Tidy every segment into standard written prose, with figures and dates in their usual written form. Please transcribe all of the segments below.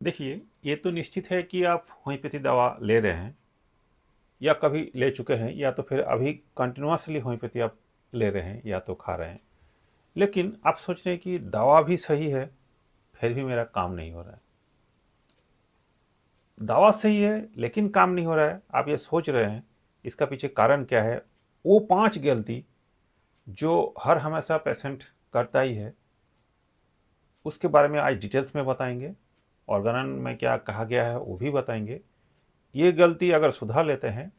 देखिए, ये तो निश्चित है कि आप होम्योपैथी दवा ले रहे हैं या कभी ले चुके हैं या तो फिर अभी कंटिन्यूअसली होम्योपैथी आप ले रहे हैं या तो खा रहे हैं। लेकिन आप सोच रहे हैं कि दवा भी सही है, फिर भी मेरा काम नहीं हो रहा है। दवा सही है लेकिन काम नहीं हो रहा है, आप ये सोच रहे हैं, इसका पीछे कारण क्या है? वो 5 गलती जो हर हमेशा पेशेंट करता ही है, उसके बारे में आज डिटेल्स में बताएँगे। ऑर्गेनन में क्या कहा गया है वो भी बताएँगे। ये गलती अगर सुधार लेते हैं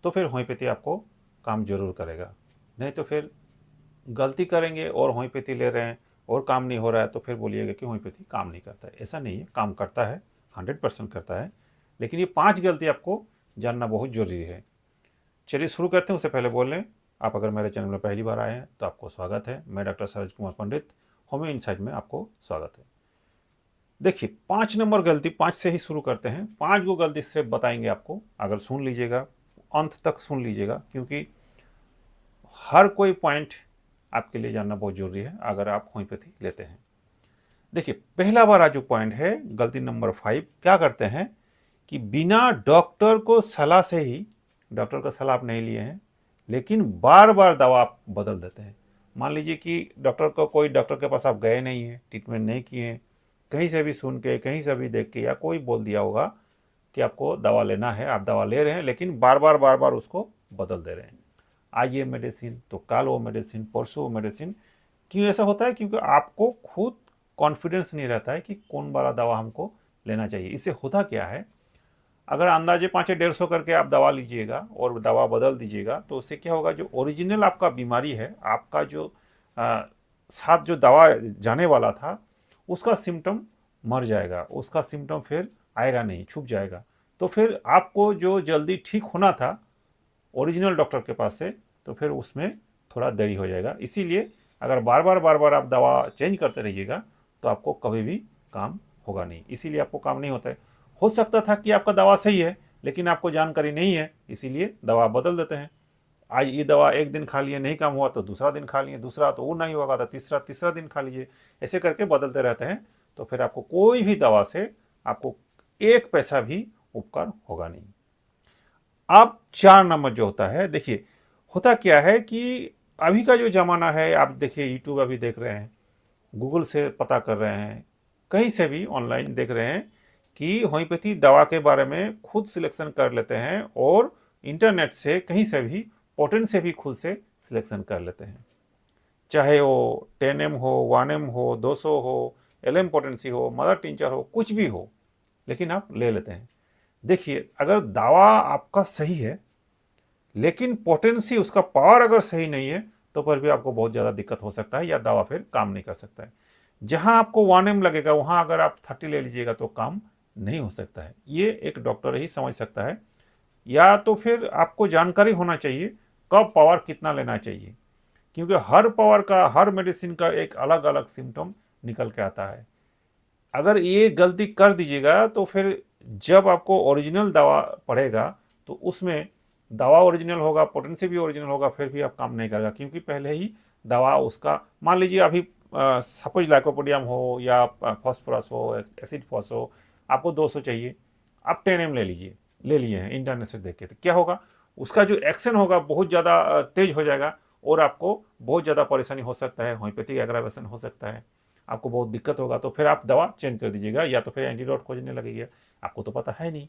तो फिर होम्योपैथी आपको काम ज़रूर करेगा। नहीं तो फिर गलती करेंगे और होम्योपैथी ले रहे हैं और काम नहीं हो रहा है तो फिर बोलिएगा कि होम्योपैथी काम नहीं करता है। ऐसा नहीं है, काम करता है, 100% करता है। लेकिन ये 5 गलती आपको जानना बहुत ज़रूरी है। चलिए शुरू करते हैं, उससे पहले बोल लें, आप अगर मेरे चैनल में पहली बार आए हैं तो आपको स्वागत है। मैं doctor Saroj Kumar Pandit, homeo insight में आपको स्वागत है। देखिए, 5 नंबर गलती, 5 से ही शुरू करते हैं। 5 गो गलती सिर्फ बताएंगे आपको, अगर सुन लीजिएगा, अंत तक सुन लीजिएगा, क्योंकि हर कोई पॉइंट आपके लिए जानना बहुत जरूरी है अगर आप होम्योपैथी लेते हैं। देखिए, पहला वाला जो पॉइंट है, गलती नंबर 5, क्या करते हैं कि बिना डॉक्टर को सलाह से ही, डॉक्टर का सलाह आप नहीं लिए हैं लेकिन बार बार दवा आप बदल देते हैं। मान लीजिए कि कोई डॉक्टर के पास आप गए नहीं हैं, ट्रीटमेंट नहीं किए हैं, कहीं से भी सुन के, कहीं से भी देख के, या कोई बोल दिया होगा कि आपको दवा लेना है, आप दवा ले रहे हैं लेकिन बार बार उसको बदल दे रहे हैं। आज ये मेडिसिन तो कल वो मेडिसिन, परसों वो मेडिसिन। क्यों ऐसा होता है? क्योंकि आपको खुद कॉन्फिडेंस नहीं रहता है कि कौन वाला दवा हमको लेना चाहिए। इससे होता क्या है, अगर अंदाजे 500-150 करके आप दवा लीजिएगा और दवा बदल दीजिएगा तो उससे क्या होगा, जो ओरिजिनल आपका बीमारी है, आपका जो साथ जो दवा जाने वाला था, उसका सिम्टम मर जाएगा, उसका सिम्टम फिर आएगा नहीं, छुप जाएगा। तो फिर आपको जो जल्दी ठीक होना था ओरिजिनल डॉक्टर के पास से, तो फिर उसमें थोड़ा देरी हो जाएगा। इसीलिए अगर बार बार आप दवा चेंज करते रहिएगा तो आपको कभी भी काम होगा नहीं, इसीलिए आपको काम नहीं होता है। हो सकता था कि आपका दवा सही है लेकिन आपको जानकारी नहीं है, इसीलिए दवा बदल देते हैं। आज ये दवा एक दिन खा लिए, नहीं काम हुआ तो दूसरा दिन खा लिए, दूसरा तो वो नहीं होगा तो तीसरा दिन खा लीजिए, ऐसे करके बदलते रहते हैं। तो फिर आपको कोई भी दवा से आपको एक पैसा भी उपकार होगा नहीं। अब 4 नंबर जो होता है, देखिए होता क्या है कि अभी का जो ज़माना है, आप देखिए यूट्यूब अभी देख रहे हैं, गूगल से पता कर रहे हैं, कहीं से भी ऑनलाइन देख रहे हैं कि होम्योपैथी दवा के बारे में खुद सिलेक्शन कर लेते हैं और इंटरनेट से कहीं से भी, पोटेंट से भी खुद से सिलेक्शन कर लेते हैं। चाहे वो 10M हो, 1M हो, 200 हो, LM पोटेंसी हो, मदर टिंचर हो, कुछ भी हो, लेकिन आप ले लेते हैं। देखिए, अगर दवा आपका सही है लेकिन पोटेंसी, उसका पावर अगर सही नहीं है तो पर भी आपको बहुत ज़्यादा दिक्कत हो सकता है या दवा फिर काम नहीं कर सकता है। जहां आपको 1M लगेगा वहां अगर आप 30 ले लीजिएगा तो काम नहीं हो सकता है। ये एक डॉक्टर ही समझ सकता है, या तो फिर आपको जानकारी होना चाहिए कब पावर कितना लेना चाहिए, क्योंकि हर पावर का, हर मेडिसिन का एक अलग अलग सिम्टम निकल के आता है। अगर ये गलती कर दीजिएगा तो फिर जब आपको ओरिजिनल दवा पड़ेगा तो उसमें दवा ओरिजिनल होगा, पोटेंसी भी ओरिजिनल होगा, फिर भी आप काम नहीं करेगा, क्योंकि पहले ही दवा उसका, मान लीजिए अभी सपोज लाइकोपोडियम हो या फॉस्फोरस हो, एसिड फॉस हो, आपको 200 चाहिए, आप 10M ले लीजिए, ले लिए हैं इंटरनेट से देख के, तो क्या होगा, उसका जो एक्शन होगा बहुत ज़्यादा तेज हो जाएगा और आपको बहुत ज़्यादा परेशानी हो सकता है, होम्योपैथिक एग्रावेशन हो सकता है, आपको बहुत दिक्कत होगा। तो फिर आप दवा चेंज कर दीजिएगा या तो फिर एंटीडोट खोजने लगेगा। आपको तो पता है नहीं,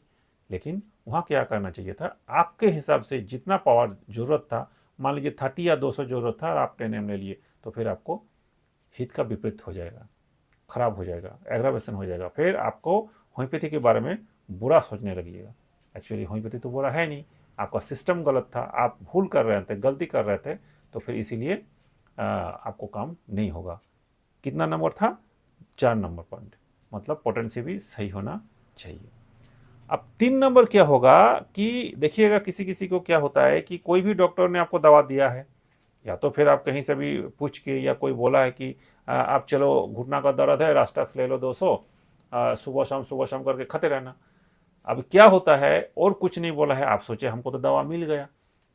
लेकिन वहाँ क्या करना चाहिए था, आपके हिसाब से जितना पावर जरूरत था, मान लीजिए 30 या 200 जरूरत था और आप 10M ले लिए, तो फिर आपको हित का विपरीत हो जाएगा, खराब हो जाएगा, एग्रावेशन हो जाएगा, फिर आपको होम्योपैथी के बारे में बुरा सोचने लगिएगा। एक्चुअली होम्योपैथी तो बुरा है नहीं, आपका सिस्टम गलत था, आप भूल कर रहे थे, गलती कर रहे थे, तो फिर इसीलिए आपको काम नहीं होगा। कितना नंबर था? 4 नंबर पॉइंट, मतलब पोटेंसी भी सही होना चाहिए। अब 3 नंबर क्या होगा कि देखिएगा, किसी किसी को क्या होता है कि कोई भी डॉक्टर ने आपको दवा दिया है, या तो फिर आप कहीं से भी पूछ के, या कोई बोला है कि आप चलो घुटना का दर्द है, रास्टाक्स ले लो 200, सुबह शाम करके खाते रहना। अब क्या होता है, और कुछ नहीं बोला है, आप सोचे हमको तो दवा मिल गया,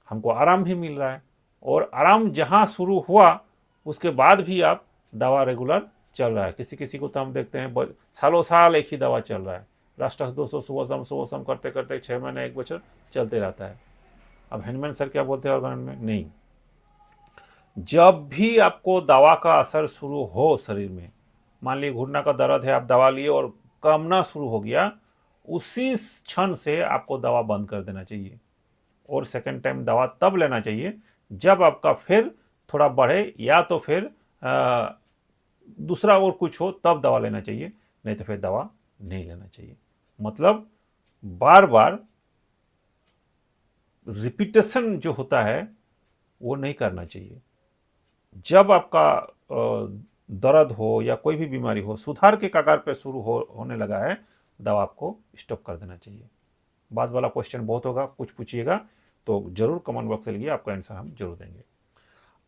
हमको आराम भी मिल रहा है, और आराम जहाँ शुरू हुआ उसके बाद भी आप दवा रेगुलर चल रहा है। किसी किसी को तो हम देखते हैं सालों साल एक ही दवा चल रहा है, राष्ट्र 200 सुबह शाम करते करते 6 महीने 1 बछर चलते रहता है। अब हेनमैन सर क्या बोलते हैं ऑर्गन में, नहीं, जब भी आपको दवा का असर शुरू हो शरीर में, मान लीजिए घुटना का दर्द है, आप दवा लिए और कमना शुरू हो गया, उसी क्षण से आपको दवा बंद कर देना चाहिए और सेकेंड टाइम दवा तब लेना चाहिए जब आपका फिर थोड़ा बढ़े, या तो फिर दूसरा और कुछ हो तब दवा लेना चाहिए, नहीं तो फिर दवा नहीं लेना चाहिए। मतलब बार बार रिपीटेशन जो होता है वो नहीं करना चाहिए। जब आपका दर्द हो या कोई भी बीमारी हो, सुधार के कगार पे शुरू होने लगा है, दवा आपको स्टॉप कर देना चाहिए। बाद वाला क्वेश्चन बहुत होगा, कुछ पूछिएगा तो जरूर कमेंट बॉक्स से लिखिए, आपका आंसर हम जरूर देंगे।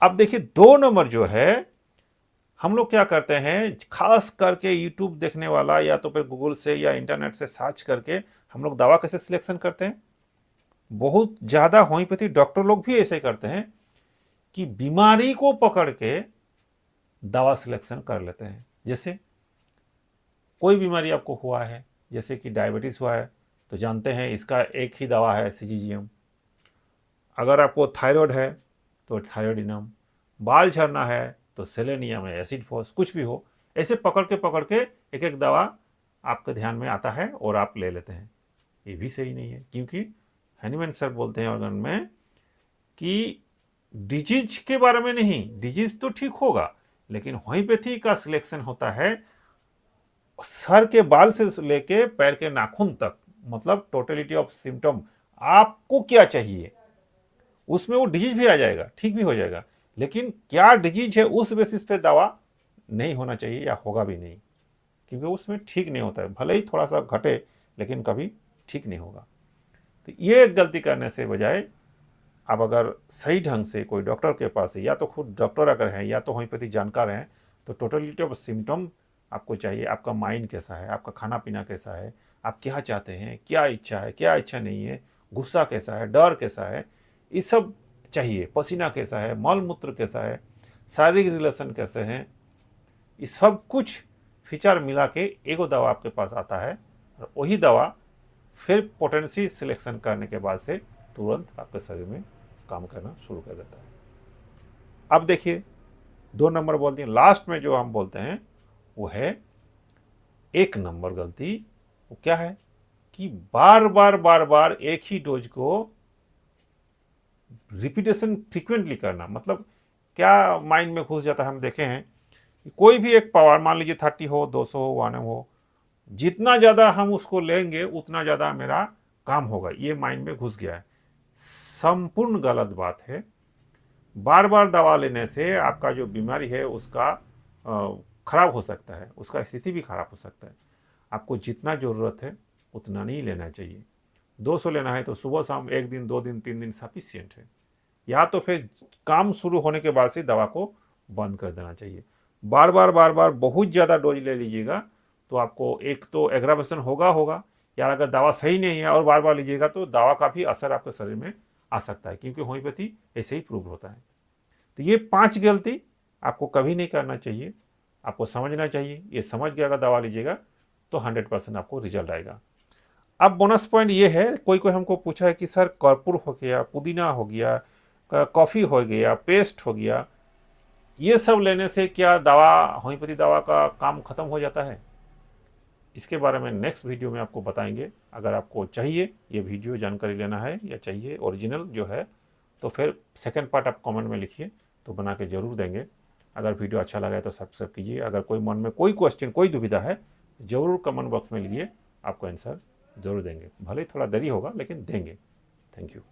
अब देखिए 2 नंबर जो है, हम लोग क्या करते हैं, खास करके यूट्यूब देखने वाला या तो फिर गूगल से या इंटरनेट से सर्च करके हम लोग दवा कैसे सिलेक्शन करते हैं। बहुत ज्यादा होम्योपैथी डॉक्टर लोग भी ऐसे करते हैं कि बीमारी को पकड़ के दवा सिलेक्शन कर लेते हैं। जैसे कोई बीमारी आपको हुआ है, जैसे कि डायबिटीज हुआ है, तो जानते हैं इसका एक ही दवा है सीजीजीएम। अगर आपको थायराइड है तो थायराइडिनम, बाल झड़ना है तो सेलेनियम है, एसिड फोर्स, कुछ भी हो, ऐसे पकड़ के एक एक दवा आपके ध्यान में आता है और आप ले लेते हैं। ये भी सही नहीं है, क्योंकि हैनीमैन सर बोलते हैं ऑर्गन में कि डिजीज के बारे में नहीं, डिजीज तो ठीक होगा, लेकिन होम्योपैथी का सिलेक्शन होता है सर के बाल से लेके पैर के नाखून तक, मतलब टोटलिटी ऑफ सिम्टम, आपको क्या चाहिए, उसमें वो डिजीज भी आ जाएगा, ठीक भी हो जाएगा, लेकिन क्या डिजीज है उस बेसिस पे दवा नहीं होना चाहिए या होगा भी नहीं, क्योंकि उसमें ठीक नहीं होता है। भले ही थोड़ा सा घटे लेकिन कभी ठीक नहीं होगा। तो ये गलती करने से बजाय आप अगर सही ढंग से कोई डॉक्टर के पास है, या तो खुद डॉक्टर अगर हैं या तो होम्योपैथी जानकार हैं, तो टोटलिटी ऑफ सिम्टम आपको चाहिए। आपका माइंड कैसा है, आपका खाना पीना कैसा है, आप क्या चाहते हैं, क्या इच्छा है, क्या इच्छा नहीं है, गुस्सा कैसा है, डर कैसा है, ये सब चाहिए। पसीना कैसा है, मल मूत्र कैसा है, शारीरिक रिलेशन कैसे हैं, ये सब कुछ फीचर मिला के एगो दवा आपके पास आता है, और वही दवा फिर पोटेंसी सिलेक्शन करने के बाद से तुरंत आपके शरीर में काम करना शुरू कर देता है। अब देखिए 2 नंबर बोलते हैं, लास्ट में जो हम बोलते हैं वो है 1 नंबर गलती। वो क्या है कि बार बार एक ही डोज को रिपीटेशन फ्रीक्वेंटली करना। मतलब क्या माइंड में घुस जाता है, हम देखे हैं कोई भी एक पावर, मान लीजिए 30 हो, 200 हो, 1 हो, जितना ज्यादा हम उसको लेंगे उतना ज्यादा मेरा काम होगा, ये माइंड में घुस गया है। संपूर्ण गलत बात है। बार बार दवा लेने से आपका जो बीमारी है उसका खराब हो सकता है, उसका स्थिति भी खराब हो सकता है। आपको जितना जरूरत है उतना नहीं लेना चाहिए। 200 लेना है तो सुबह शाम 1 दिन 2 दिन 3 दिन सफिशियंट है, या तो फिर काम शुरू होने के बाद से दवा को बंद कर देना चाहिए। बार बार बहुत ज़्यादा डोज ले लीजिएगा तो आपको एक तो एग्रावेशन होगा, या अगर दवा सही नहीं है और बार बार लीजिएगा तो दवा का भी असर आपके शरीर में आ सकता है, क्योंकि होम्योपैथी ऐसे ही प्रूव होता है। तो ये 5 गलती आपको कभी नहीं करना चाहिए, आपको समझना चाहिए। ये समझ के अगर दवा लीजिएगा तो 100% आपको रिजल्ट आएगा। अब बोनस पॉइंट ये है, कोई हमको पूछा है कि सर कर्पूर हो गया, पुदीना हो गया, कॉफ़ी हो गया, पेस्ट हो गया, ये सब लेने से क्या दवा, होम्योपैथी दवा का काम खत्म हो जाता है? इसके बारे में नेक्स्ट वीडियो में आपको बताएंगे। अगर आपको चाहिए ये वीडियो जानकारी लेना है या चाहिए ओरिजिनल जो है, तो फिर सेकंड पार्ट आप कमेंट में लिखिए, तो बना के जरूर देंगे। अगर वीडियो अच्छा लगा है तो सब्सक्राइब कीजिए। अगर कोई मन में कोई क्वेश्चन, कोई दुविधा है, जरूर कमेंट बॉक्स में लिखिए, आपको आंसर जरूर देंगे। भले ही थोड़ा देरी होगा लेकिन देंगे। Thank you.